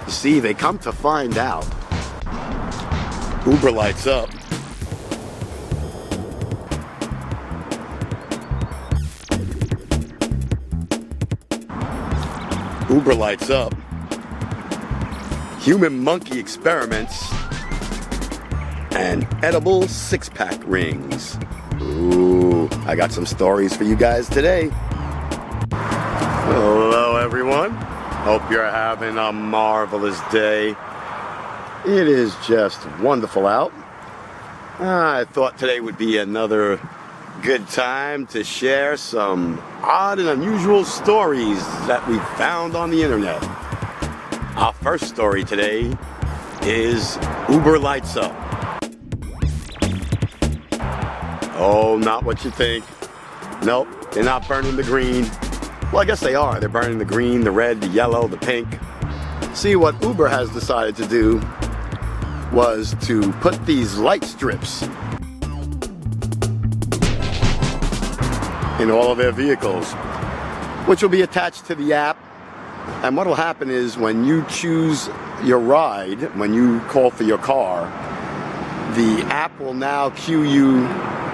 See, they come to find out, Uber lights up. Uber lights up. Human monkey experiments and edible six-pack rings. Ooh, I got some stories for you guys today. Hello, everyone. Hope you're having a marvelous day. It is just wonderful out. I thought today would be another good time to share some odd and unusual stories that we found on the internet. Our first story today is Uber lights up. Oh, not what you think. Nope, they're not burning the green. Well, I guess they are. They're burning the green, the red, the yellow, the pink. See, what Uber has decided to do was to put these light strips in all of their vehicles, which will be attached to the app. And what will happen is when you choose your ride, when you call for your car, the app will now cue you,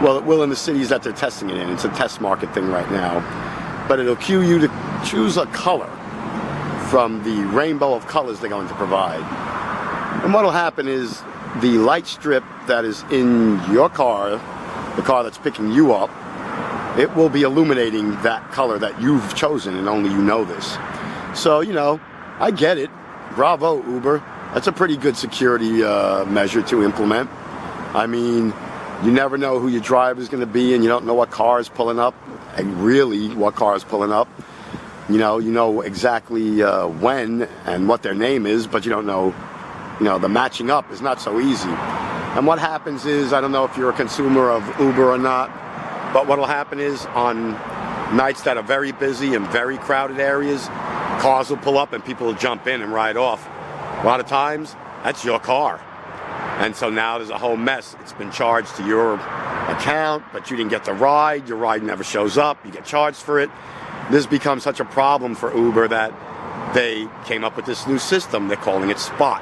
well, it will in the cities that they're testing it in. It's a test market thing right now. But it'll cue you to choose a color from the rainbow of colors they're going to provide. And what will happen is the light strip that is in your car, the car that's picking you up, it will be illuminating that color that you've chosen, and only you know this. So, you know, I get it. Bravo, Uber. That's a pretty good security measure to implement. I mean, you never know who your driver is going to be, and you don't know what car is pulling up, and really what car is pulling up. You know exactly when and what their name is, but you don't know, the matching up is not so easy. And what happens is, I don't know if you're a consumer of Uber or not, but what will happen is on nights that are very busy and very crowded areas, cars will pull up and people will jump in and ride off. A lot of times, that's your car. And so now there's a whole mess. It's been charged to your account, but you didn't get the ride. Your ride never shows up. You get charged for it. This becomes such a problem for Uber that they came up with this new system. They're calling it SPOT.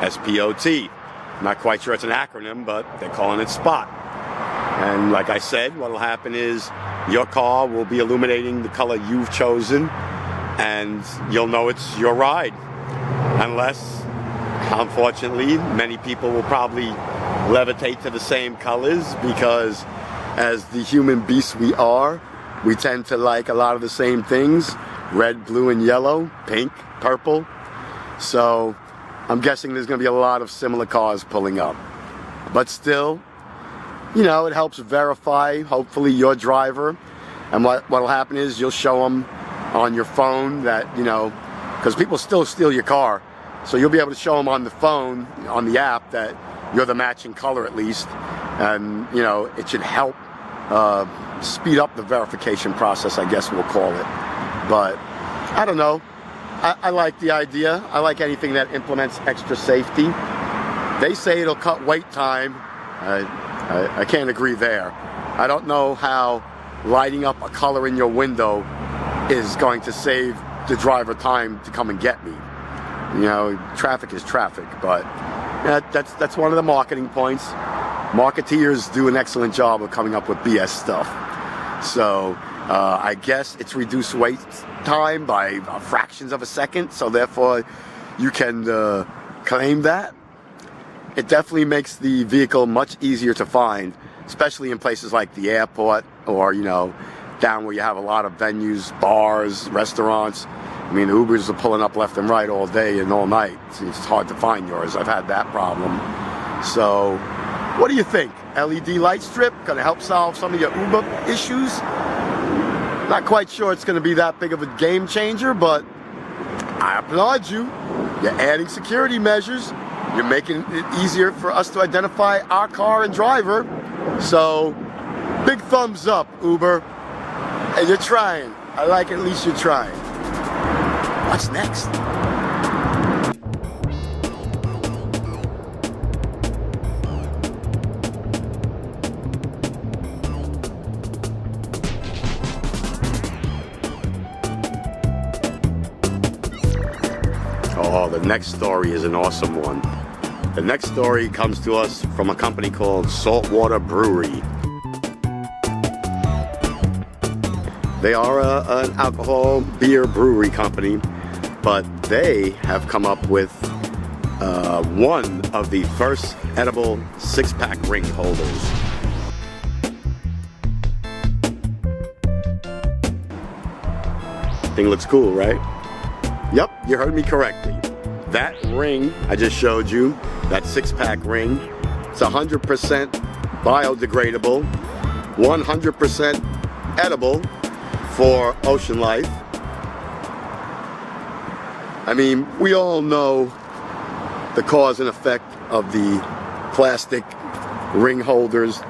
S-P-O-T. I'm not quite sure it's an acronym, but they're calling it SPOT. And like I said, what will happen is your car will be illuminating the color you've chosen, and you'll know it's your ride. Unless, unfortunately, many people will probably levitate to the same colors, because as the human beasts we are, we tend to like a lot of the same things. Red, blue, and yellow, pink, purple. So I'm guessing there's going to be a lot of similar cars pulling up. But still, it helps verify, hopefully, your driver. And what will happen is you'll show them on your phone that, because people still steal your car. So you'll be able to show them on the phone, on the app, that you're the matching color at least. And, it should help speed up the verification process, I guess we'll call it. But I don't know. I like the idea. I like anything that implements extra safety. They say it'll cut wait time. I can't agree there. I don't know how lighting up a color in your window is going to save the driver time to come and get me. Traffic is traffic, but that's one of the marketing points. Marketeers do an excellent job of coming up with BS stuff. So I guess it's reduced wait time by fractions of a second, so therefore you can claim that. It definitely makes the vehicle much easier to find, especially in places like the airport or, down where you have a lot of venues, bars, restaurants. I mean, the Ubers are pulling up left and right all day and all night. It's hard to find yours. I've had that problem. So, what do you think? LED light strip going to help solve some of your Uber issues? Not quite sure it's going to be that big of a game changer, but I applaud you. You're adding security measures. You're making it easier for us to identify our car and driver. So, big thumbs up, Uber. And you're trying. I like at least you're trying. What's next? Oh, the next story is an awesome one. The next story comes to us from a company called Saltwater Brewery. They are an alcohol beer brewery company, but they have come up with one of the first edible six-pack ring holders. Thing looks cool, right? Yep, you heard me correctly. That ring I just showed you, that six-pack ring, it's 100% biodegradable, 100% edible for ocean life. I mean, we all know the cause and effect of the plastic ring holders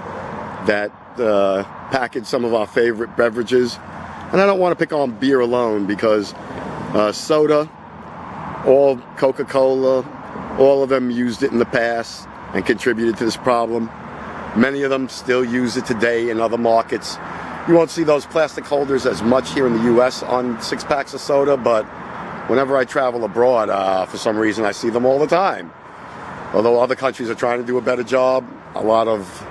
that package some of our favorite beverages. And I don't want to pick on beer alone, because soda, all Coca-Cola, all of them used it in the past and contributed to this problem. Many of them still use it today in other markets. You won't see those plastic holders as much here in the US on six-packs of soda, but whenever I travel abroad, for some reason I see them all the time. Although other countries are trying to do a better job, a lot of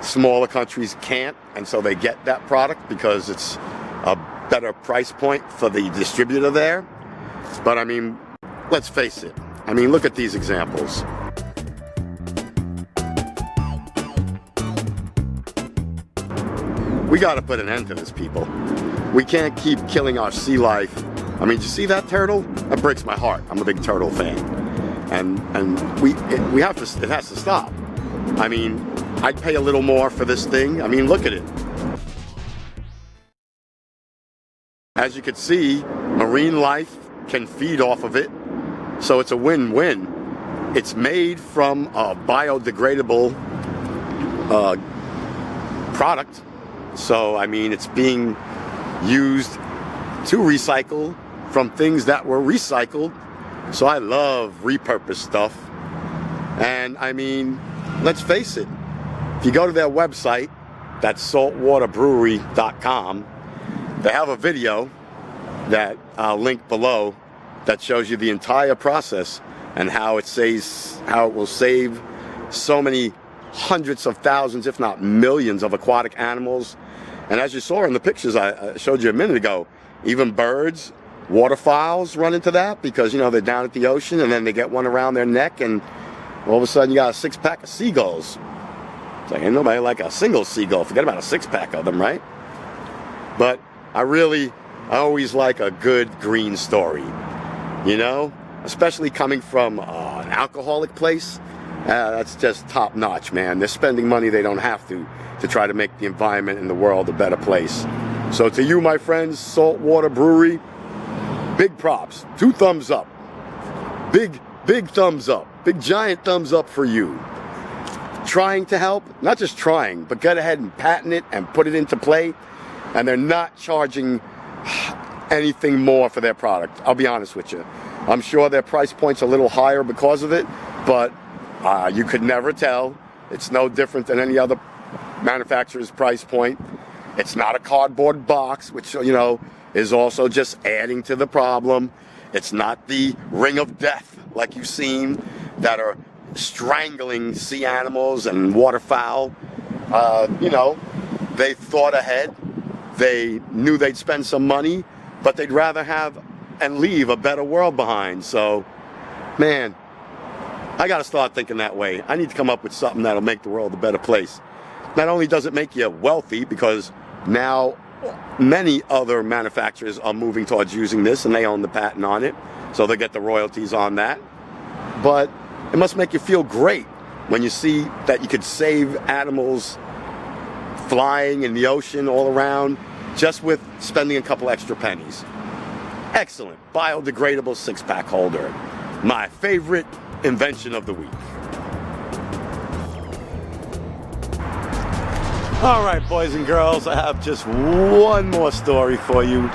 smaller countries can't, and so they get that product because it's a better price point for the distributor there. But I mean, let's face it. I mean, look at these examples. We got to put an end to this, people. We can't keep killing our sea life. I mean, did you see that turtle? That breaks my heart. I'm a big turtle fan. And we have to, it has to stop. I mean, I'd pay a little more for this thing. I mean, look at it. As you can see, marine life can feed off of it, so it's a win-win. It's made from a biodegradable product, so I mean, it's being used to recycle from things that were recycled. So I love repurposed stuff. And I mean, let's face it, if you go to their website, that's saltwaterbrewery.com, they have a video that I'll link below that shows you the entire process and how it will save so many hundreds of thousands, if not millions, of aquatic animals. And as you saw in the pictures I showed you a minute ago, even birds, waterfowls run into that because, you know, they're down at the ocean and then they get one around their neck and all of a sudden you got a six-pack of seagulls. It's like, ain't nobody like a single seagull. Forget about a six-pack of them, right? But I always like a good green story, you know, especially coming from an alcoholic place. That's just top notch, man. They're spending money they don't have to try to make the environment and the world a better place. So to you, my friends, Saltwater Brewery, big props, 2 thumbs up, big thumbs up, big giant thumbs up for you. Trying to help, not just trying, but get ahead and patent it and put it into play. And they're not charging anything more for their product. I'll be honest with you. I'm sure their price point's a little higher because of it, but you could never tell. It's no different than any other manufacturer's price point. It's not a cardboard box, which, you know, is also just adding to the problem. It's not the ring of death like you've seen that are strangling sea animals and waterfowl. You know, they thought ahead. They knew they'd spend some money, but they'd rather have and leave a better world behind. So, man, I got to start thinking that way. I need to come up with something that'll make the world a better place. Not only does it make you wealthy, because now many other manufacturers are moving towards using this and they own the patent on it, so they get the royalties on that. But it must make you feel great when you see that you could save animals flying in the ocean all around just with spending a couple extra pennies. Excellent. Biodegradable six-pack holder. My favorite invention of the week. All right, boys and girls, I have just one more story for you.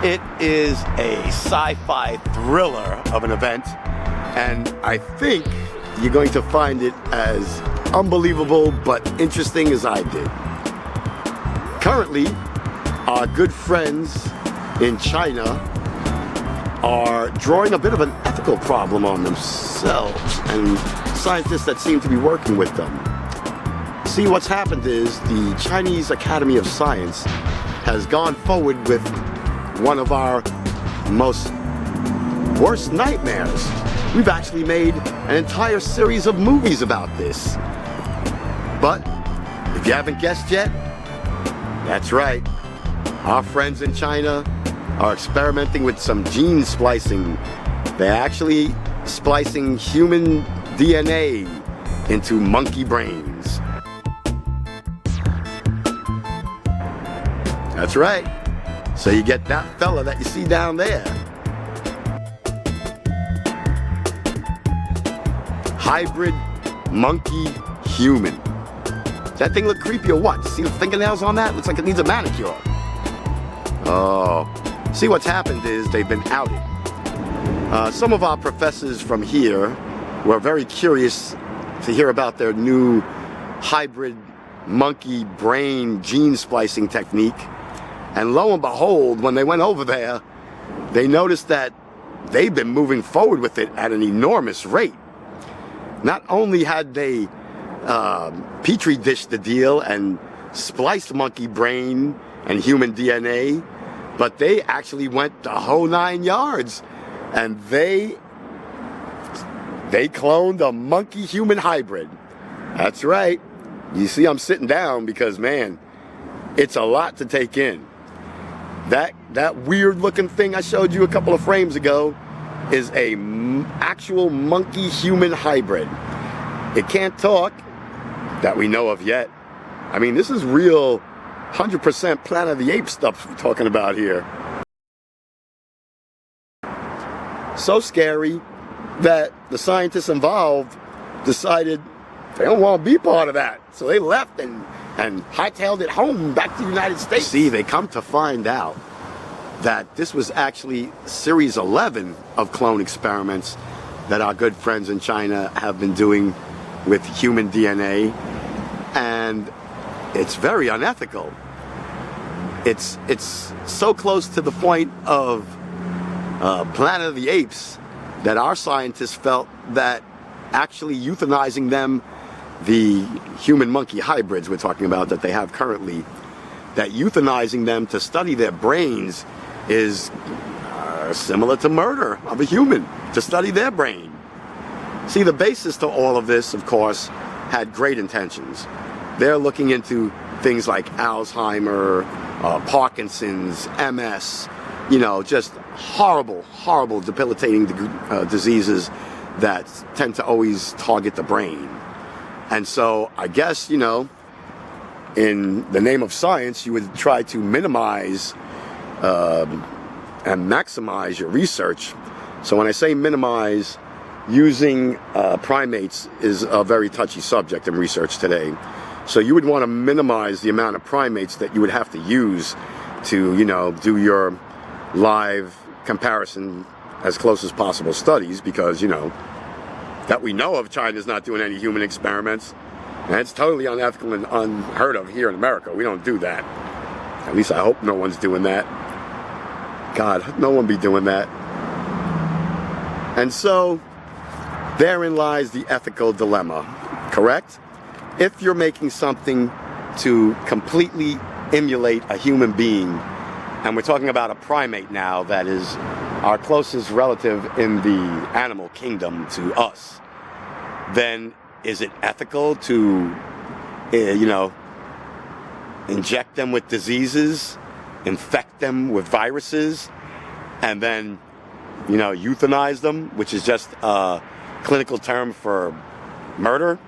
It is a sci-fi thriller of an event, and I think you're going to find it as unbelievable but interesting as I did. Currently, our good friends in China are drawing a bit of an ethical physical problem on themselves, and scientists that seem to be working with them. See, what's happened is the Chinese Academy of Science has gone forward with one of our most worst nightmares. We've actually made an entire series of movies about this. But if you haven't guessed yet, that's right. Our friends in China are experimenting with some gene splicing. They're actually splicing human DNA into monkey brains. That's right. So you get that fella that you see down there. Hybrid monkey human. That thing look creepy or what? See the fingernails on that? Looks like it needs a manicure. Oh. See, what's happened is they've been outed. Some of our professors from here were very curious to hear about their new hybrid monkey brain gene splicing technique. And lo and behold, when they went over there, they noticed that they've been moving forward with it at an enormous rate. Not only had they petri dished the deal and spliced monkey brain and human DNA, but they actually went the whole 9 yards, and they cloned a monkey-human hybrid. That's right. You see, I'm sitting down because, man, it's a lot to take in. That weird-looking thing I showed you a couple of frames ago is a actual monkey-human hybrid. It can't talk, that we know of yet. I mean, this is real 100% Planet of the Apes stuff we're talking about here. So scary that the scientists involved decided they don't want to be part of that. So they left and hightailed it home back to the United States. See, they come to find out that this was actually series 11 of clone experiments that our good friends in China have been doing with human DNA, and it's very unethical. It's so close to the point of Planet of the Apes that our scientists felt that actually euthanizing them, the human-monkey hybrids we're talking about that they have currently, that euthanizing them to study their brains is similar to murder of a human, to study their brain. See, the basis to all of this, of course, had great intentions. They're looking into things like Alzheimer, Parkinson's, MS, you know, just horrible, horrible, debilitating diseases that tend to always target the brain. And so I guess, you know, in the name of science, you would try to minimize and maximize your research. So when I say minimize, using primates is a very touchy subject in research today. So you would want to minimize the amount of primates that you would have to use to, you know, do your live comparison as close as possible studies, because, you know, that we know of, China's not doing any human experiments. And it's totally unethical and unheard of here in America. We don't do that. At least I hope no one's doing that. God, no one be doing that. And so, therein lies the ethical dilemma, correct? If you're making something to completely emulate a human being, and we're talking about a primate now that is our closest relative in the animal kingdom to us, then is it ethical to, you know, inject them with diseases, infect them with viruses, and then, you know, euthanize them, which is just a clinical term for murder?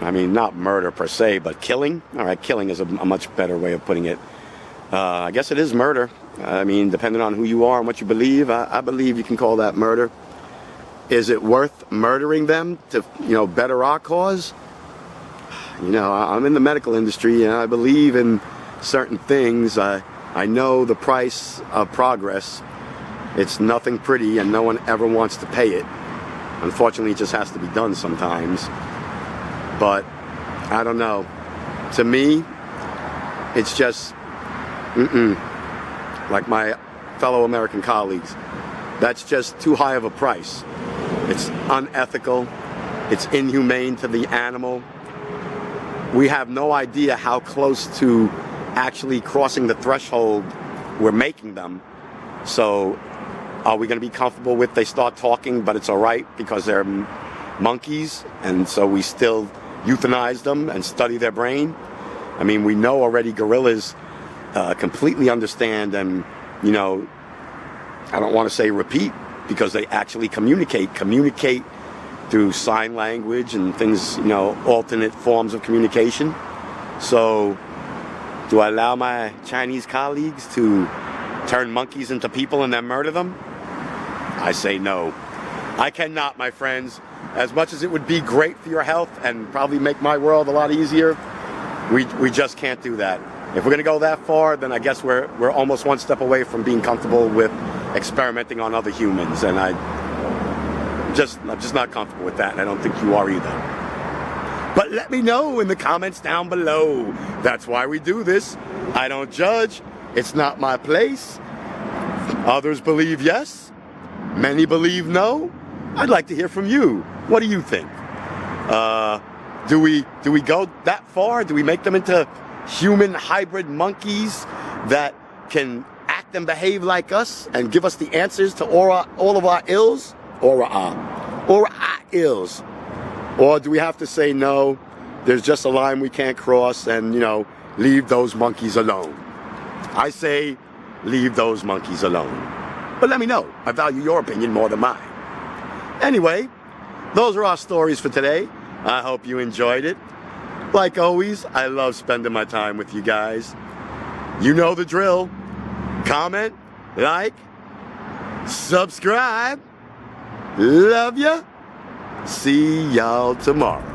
I mean, not murder per se, but killing. All right, killing is a much better way of putting it. I guess it is murder. I mean, depending on who you are and what you believe, I believe you can call that murder. Is it worth murdering them to, you know, better our cause? You know, I'm in the medical industry and I believe in certain things. I know the price of progress. It's nothing pretty and no one ever wants to pay it. Unfortunately, it just has to be done sometimes. But I don't know. To me, it's just, like my fellow American colleagues, That's just too high of a price. It's unethical. It's inhumane to the animal. We have no idea how close to actually crossing the threshold we're making them. So are we going to be comfortable with they start talking, but it's all right because they're monkeys, and so we still euthanize them and study their brain? I mean, we know already gorillas completely understand and, you know, I don't want to say repeat because they actually communicate through sign language and things, you know, alternate forms of communication. So do I allow my Chinese colleagues to turn monkeys into people and then murder them? I say no. I cannot, my friends. As much as it would be great for your health and probably make my world a lot easier, we just can't do that. If we're going to go that far, then I guess we're almost one step away from being comfortable with experimenting on other humans, and I'm just not comfortable with that, and I don't think you are either. But let me know in the comments down below. That's why we do this. I don't judge. It's not my place. Others believe yes. Many believe no. I'd like to hear from you. What do you think? Do we go that far? Do we make them into human hybrid monkeys that can act and behave like us and give us the answers to all of our ills? Or our ills? Or do we have to say no, there's just a line we can't cross and, you know, leave those monkeys alone? I say leave those monkeys alone. But let me know. I value your opinion more than mine. Anyway, those are our stories for today. I hope you enjoyed it. Like always, I love spending my time with you guys. You know the drill. Comment, like, subscribe. Love ya. See y'all tomorrow.